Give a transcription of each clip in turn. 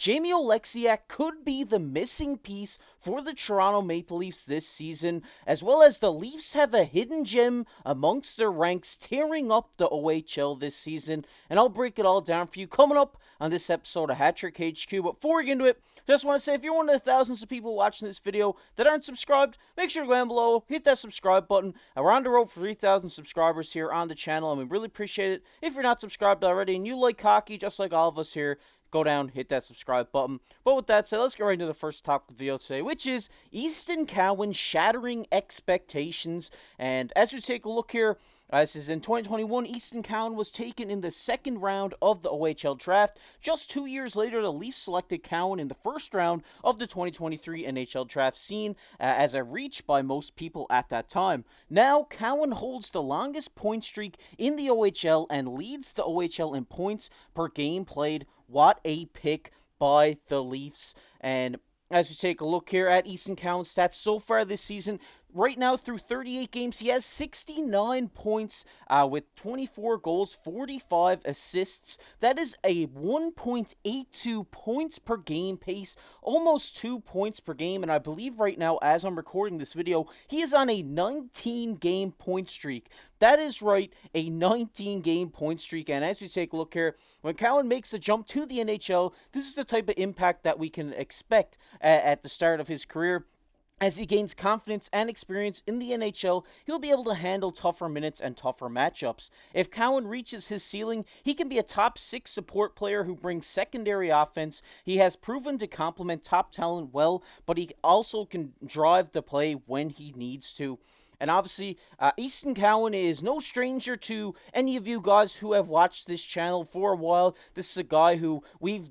Jamie Oleksiak could be the missing piece for the Toronto Maple Leafs this season, as well as the Leafs have a hidden gem amongst their ranks tearing up the OHL this season, and I'll break it all down for you coming up on this episode of Hat Trick HQ. But before we get into it, just want to say if you're one of the thousands of people watching this video that aren't subscribed, make sure to go down below, hit that subscribe button. We're on the road for 3,000 subscribers here on the channel, and we really appreciate it. If you're not subscribed already and you like hockey just like all of us here, go down, hit that subscribe button. But with that said, let's get right into the first topic of the video today, which is Easton Cowan shattering expectations. And as we take a look here, this is in 2021, Easton Cowan was taken in the second round of the OHL draft. Just 2 years later, the Leafs selected Cowan in the first round of the 2023 NHL draft, seen as a reach by most people at that time. Now, Cowan holds the longest point streak in the OHL and leads the OHL in points per game played. What a pick by the Leafs. And as we take a look here at Easton Cowan's stats so far this season, right now through 38 games, he has 69 points with 24 goals, 45 assists. That is a 1.82 points per game pace, almost 2 points per game. And I believe right now, as I'm recording this video, he is on a 19-game point streak. That is right, a 19-game point streak. And as we take a look here, when Cowan makes the jump to the NHL, this is the type of impact that we can expect at the start of his career. As he gains confidence and experience in the NHL, he'll be able to handle tougher minutes and tougher matchups. If Cowan reaches his ceiling, he can be a top 6 support player who brings secondary offense. He has proven to complement top talent well, but he also can drive the play when he needs to. And obviously, Easton Cowan is no stranger to any of you guys who have watched this channel for a while. This is a guy who we've,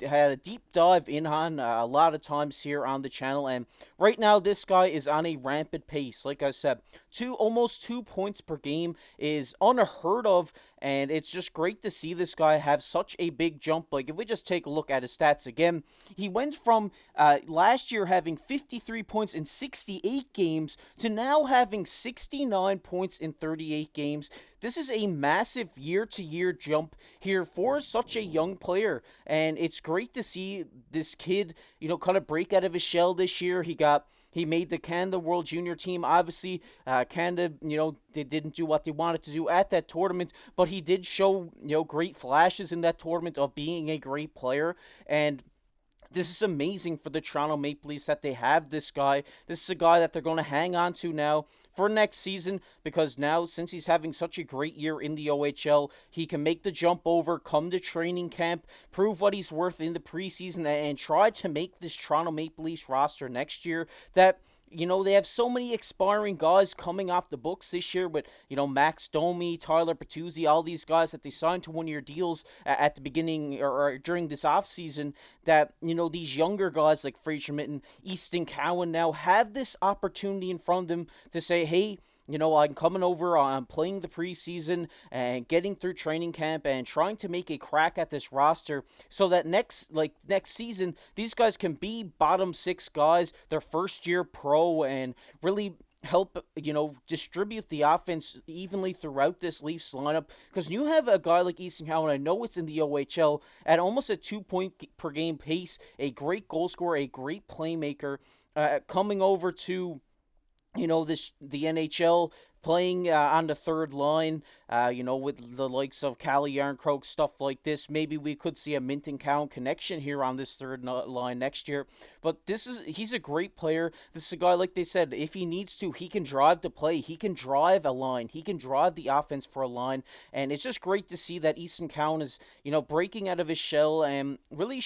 had a deep dive in on a lot of times here on the channel. And right now, this guy is on a rampant pace. Like I said, almost 2 points per game is unheard of. And it's just great to see this guy have such a big jump. Like, if we just take a look at his stats again, he went from last year having 53 points in 68 games to now having 69 points in 38 games. This is a massive year-to-year jump here for such a young player. And it's great to see this kid, kind of break out of his shell this year. He made the Canada World Junior team. Obviously, Canada, they didn't do what they wanted to do at that tournament, but he did show, great flashes in that tournament of being a great player. And this is amazing for the Toronto Maple Leafs that they have this guy. This is a guy that they're going to hang on to now for next season, because now, since he's having such a great year in the OHL, he can make the jump over, come to training camp, prove what he's worth in the preseason, and try to make this Toronto Maple Leafs roster next year that, they have so many expiring guys coming off the books this year with, Max Domi, Tyler Bertuzzi, all these guys that they signed to one-year deals at the beginning or during this offseason, that, these younger guys like Fraser Minten, Easton Cowan now have this opportunity in front of them to say, hey, I'm coming over, I'm playing the preseason and getting through training camp and trying to make a crack at this roster so that next season, these guys can be bottom 6 guys, their first year pro, and really help, distribute the offense evenly throughout this Leafs lineup. Because you have a guy like Easton Cowan, I know it's in the OHL, at almost a 2 point per game pace, a great goal scorer, a great playmaker, coming over to the NHL, playing on the third line, with the likes of Calle Yarncroke, stuff like this. Maybe we could see a Minton Cowan connection here on this third line next year. But he's a great player. This is a guy, like they said, if he needs to, he can drive the play. He can drive a line. He can drive the offense for a line. And it's just great to see that Easton Cowan is, breaking out of his shell and really,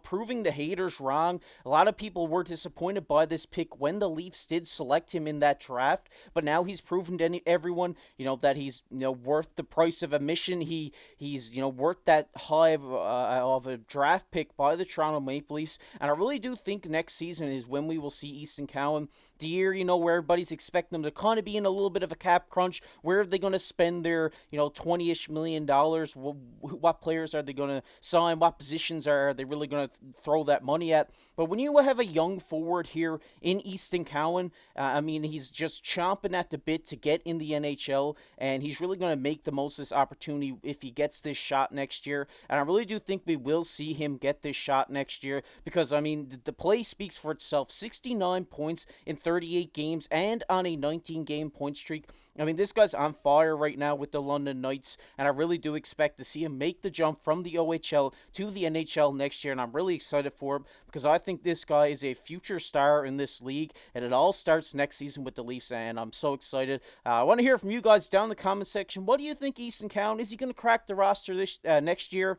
proving the haters wrong. A lot of people were disappointed by this pick when the Leafs did select him in that draft. But now he's proven to everyone, that he's, worth the price of admission. He's worth that high of a draft pick by the Toronto Maple Leafs. And I really do think next season is when we will see Easton Cowan. The year, where everybody's expecting them to kind of be in a little bit of a cap crunch. Where are they going to spend their, $20-ish million? What players are they going to sign? What positions are they really going to throw that money at? But when you have a young forward here in Easton Cowan, he's just chomping at the bit to get in the NHL, and he's really going going to make the most of this opportunity if he gets this shot next year. And I really do think we will see him get this shot next year because, I mean, the play speaks for itself. 69 points in 38 games and on a 19-game point streak. I mean, this guy's on fire right now with the London Knights, and I really do expect to see him make the jump from the OHL to the NHL next year, and I'm really excited for him because I think this guy is a future star in this league, and it all starts next season with the Leafs, and I'm so excited. I want to hear from you guys down in the comment section. What do you think, Easton Cowan? Is he going to crack the roster this next year?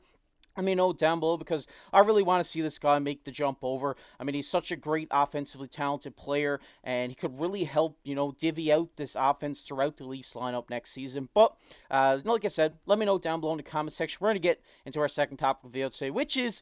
Let me know down below because I really want to see this guy make the jump over. I mean, he's such a great offensively talented player, and he could really help, divvy out this offense throughout the Leafs lineup next season. But, like I said, let me know down below in the comment section. We're going to get into our second topic of the video today, which is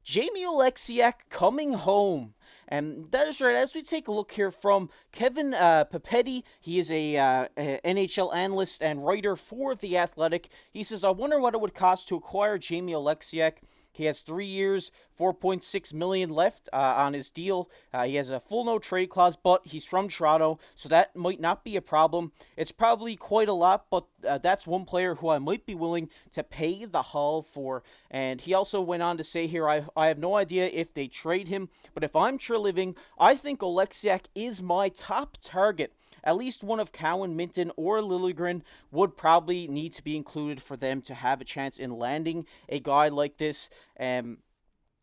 Jamie Oleksiak coming home. And that is right. As we take a look here from Kevin Papetti, he is a NHL analyst and writer for The Athletic. He says, I wonder what it would cost to acquire Jamie Oleksiak. He has 3 years, $4.6 million left on his deal. He has a full no trade clause, but he's from Toronto, so that might not be a problem. It's probably quite a lot, but that's one player who I might be willing to pay the haul for. And he also went on to say here, I have no idea if they trade him, but if I'm Treliving, I think Oleksiak is my top target. At least one of Cowan, Minton, or Liljegren would probably need to be included for them to have a chance in landing a guy like this.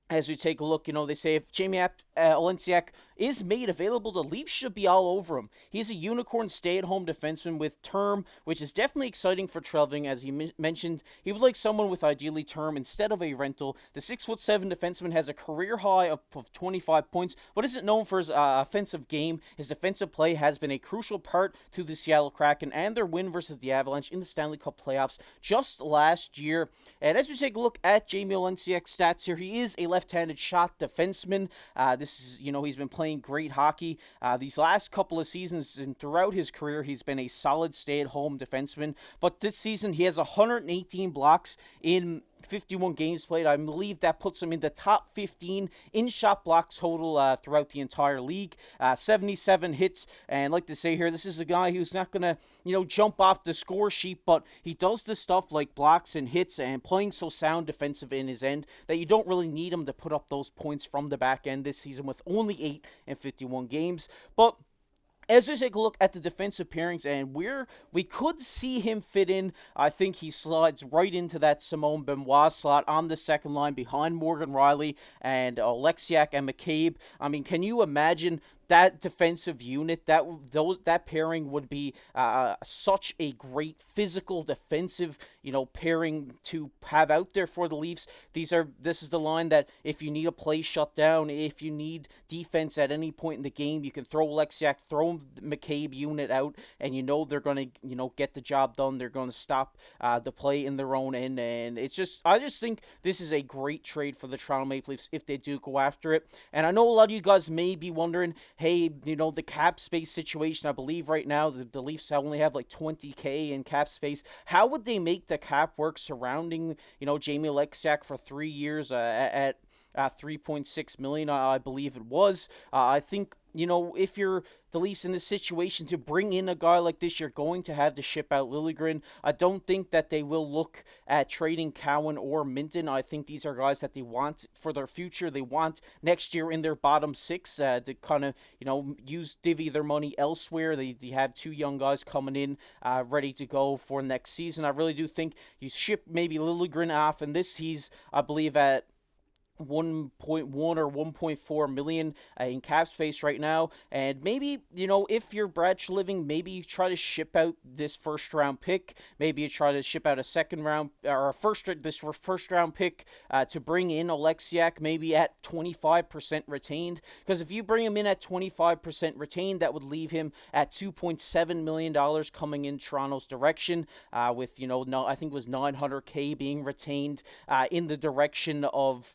As we take a look, they say if Jamie Oleksiak is made available, the Leafs should be all over him. He's a unicorn stay-at-home defenseman with term, which is definitely exciting for Treliving. As he mentioned, he would like someone with ideally term instead of a rental. The 6'7" defenseman has a career high of 25 points, but isn't known for his offensive game. His defensive play has been a crucial part to the Seattle Kraken and their win versus the Avalanche in the Stanley Cup playoffs just last year. And as we take a look at Jamie Oleksiak's stats here, he is a left-handed shot defenseman. This is, he's been playing great hockey these last couple of seasons, and throughout his career he's been a solid stay-at-home defenseman. But this season he has 118 blocks in 51 games played. I believe that puts him in the top 15 in shot blocks total throughout the entire league. 77 hits, and like to say here, this is a guy who's not gonna, jump off the score sheet, but he does the stuff like blocks and hits and playing so sound defensive in his end that you don't really need him to put up those points from the back end this season with only 8 in 51 games. But as we take a look at the defensive pairings and where we could see him fit in, I think he slides right into that Simone Benoit slot on the second line behind Morgan Rielly and Oleksiak and McCabe. I mean, can you imagine that defensive unit? That pairing would be such a great physical defensive pairing to have out there for the Leafs. This is the line that if you need a play shut down, if you need defense at any point in the game, you can throw Oleksiak, throw the McCabe unit out, and they're going to get the job done. They're going to stop the play in their own end, and I just think this is a great trade for the Toronto Maple Leafs if they do go after it. And I know a lot of you guys may be wondering, hey, the cap space situation, I believe right now the Leafs only have like $20,000 in cap space. How would they make the cap work surrounding, Jamie Oleksiak for 3 years at $3.6 million, I believe it was. I think, if you're the Leafs in this situation to bring in a guy like this, you're going to have to ship out Liljegren. I don't think that they will look at trading Cowan or Minton. I think these are guys that they want for their future. They want next year in their bottom six to kind of, divvy their money elsewhere. They have 2 young guys coming in ready to go for next season. I really do think you ship maybe Liljegren off, and he's, I believe, at 1.1 or 1.4 million in cap space right now. And maybe, if you're Brad Treliving, maybe you try to ship out this first round pick. Maybe you try to ship out a second round or this first round pick to bring in Oleksiak maybe at 25% retained. Because if you bring him in at 25% retained, that would leave him at $2.7 million coming in Toronto's direction with, I think it was $900,000 being retained in the direction of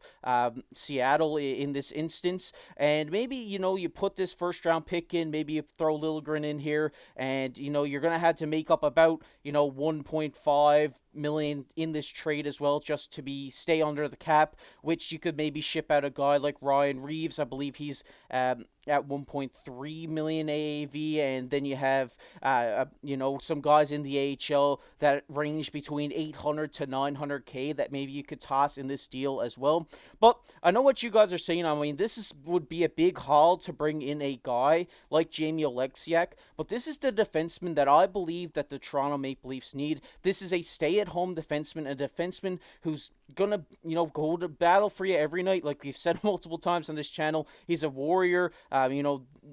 Seattle in this instance. And maybe, you put this first round pick in, maybe you throw Liljegren in here, and, you're going to have to make up about, 1.5 million in this trade as well, just to be stay under the cap, which you could maybe ship out a guy like Ryan Reeves. I believe he's at 1.3 million AAV, and then you have some guys in the AHL that range between 800 to 900k that maybe you could toss in this deal as well. But I know what you guys are saying. I mean, would be a big haul to bring in a guy like Jamie Oleksiak, but this is the defenseman that I believe that the Toronto Maple Leafs need. This is a stay-at-home defenseman, a defenseman who's gonna go to battle for you every night, like we've said multiple times on this channel. He's a warrior.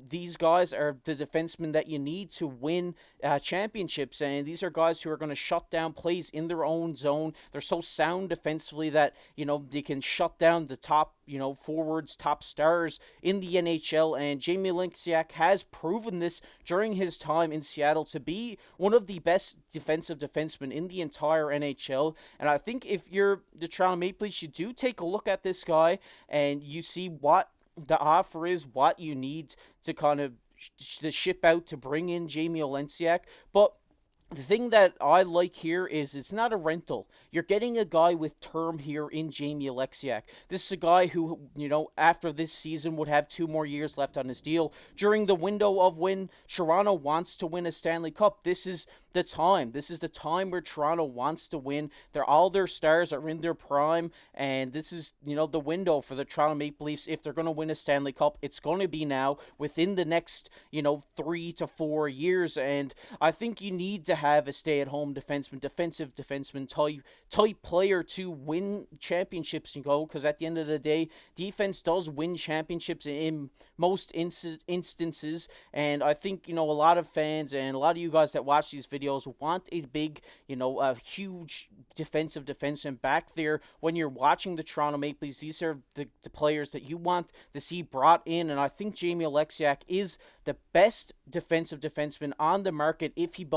These guys are the defensemen that you need to win championships, and these are guys who are going to shut down plays in their own zone. They're so sound defensively that they can shut down the top forwards, top stars in the NHL, and Jamie Oleksiak has proven this during his time in Seattle to be one of the best defensive defensemen in the entire NHL. And I think if you're the Toronto Maple Leafs, you do take a look at this guy and you see what the offer is, what you need to kind of to ship out to bring in Jamie Oleksiak. But the thing that I like here is it's not a rental. You're getting a guy with term here in Jamie Oleksiak. This is a guy who, after this season would have 2 more years left on his deal. During the window of when Toronto wants to win a Stanley Cup, this is the time. This is the time where Toronto wants to win. All their stars are in their prime, and this is, the window for the Toronto Maple Leafs. If they're going to win a Stanley Cup, it's going to be now within the next, 3 to 4 years. And I think you need to have a stay-at-home defenseman, defensive defenseman type player to win championships, because at the end of the day, defense does win championships in most instances. And I think, a lot of fans and a lot of you guys that watch these videos want a big, a huge defensive defenseman back there. When you're watching the Toronto Maple Leafs, these are the players that you want to see brought in, and I think Jamie Oleksiak is the best defensive defenseman on the market if he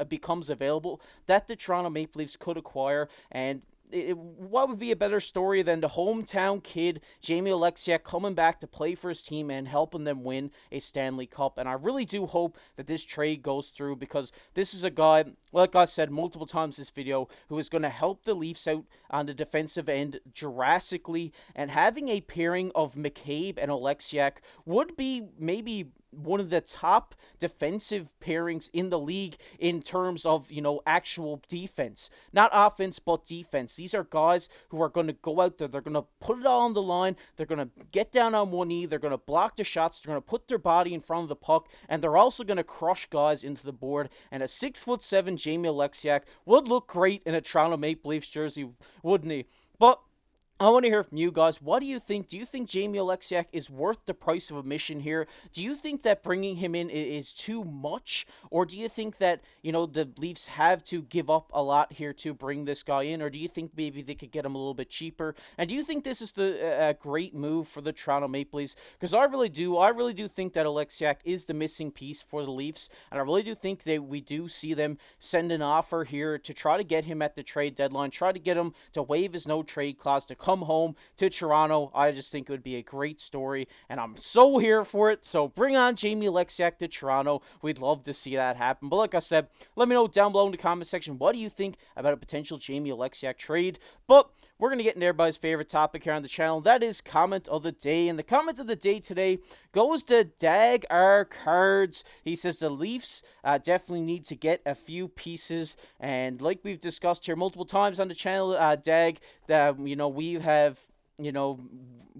becomes available that the Toronto Maple Leafs could acquire. And what would be a better story than the hometown kid, Jamie Oleksiak, coming back to play for his team and helping them win a Stanley Cup? And I really do hope that this trade goes through, because this is a guy, like I said multiple times in this video, who is going to help the Leafs out on the defensive end drastically. And having a pairing of McCabe and Oleksiak would be maybe one of the top defensive pairings in the league in terms of, actual defense. Not offense, but defense. These are guys who are going to go out there. They're going to put it all on the line. They're going to get down on one knee. They're going to block the shots. They're going to put their body in front of the puck. And they're also going to crush guys into the board. And a 6'7" Jamie Oleksiak would look great in a Toronto Maple Leafs jersey, wouldn't he? But I want to hear from you guys. What do you think? Do you think Jamie Oleksiak is worth the price of admission here? Do you think that bringing him in is too much? Or do you think that, the Leafs have to give up a lot here to bring this guy in? Or do you think maybe they could get him a little bit cheaper? And do you think this is a great move for the Toronto Maple Leafs? Because I really do. I really do think that Oleksiak is the missing piece for the Leafs. And I really do think that we do see them send an offer here to try to get him at the trade deadline. Try to get him to waive his no-trade clause to come home to Toronto. I just think it would be a great story, and I'm so here for it. So bring on Jamie Oleksiak to Toronto. We'd love to see that happen. But like I said, let me know down below in the comment section, what do you think about a potential Jamie Oleksiak trade? But we're going to get into everybody's favorite topic here on the channel. That is comment of the day. And the comment of the day today goes to Dag R Cards. He says the Leafs definitely need to get a few pieces. And like we've discussed here multiple times on the channel, Dag, that we have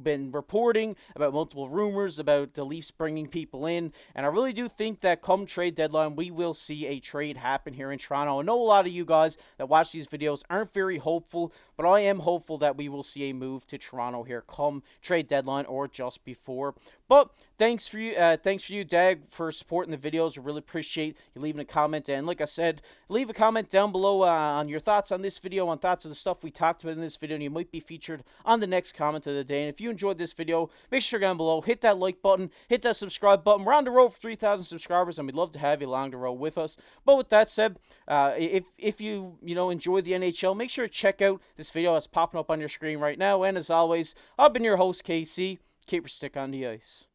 been reporting about multiple rumors about the Leafs bringing people in, and I really do think that come trade deadline we will see a trade happen here in Toronto. I know a lot of you guys that watch these videos aren't very hopeful, but I am hopeful that we will see a move to Toronto here come trade deadline or just before. But thanks for you, Dag, for supporting the videos. I really appreciate you leaving a comment. And like I said, leave a comment down below on your thoughts on this video, on thoughts of the stuff we talked about in this video, and you might be featured on the next comment of the day. And if you enjoyed this video, make sure down below, hit that like button, hit that subscribe button. We're on the road for 3,000 subscribers, and we'd love to have you along the road with us. But with that said, if you enjoy the NHL, make sure to check out this video that's popping up on your screen right now. And as always, I've been your host, KC. Keep your stick on the ice.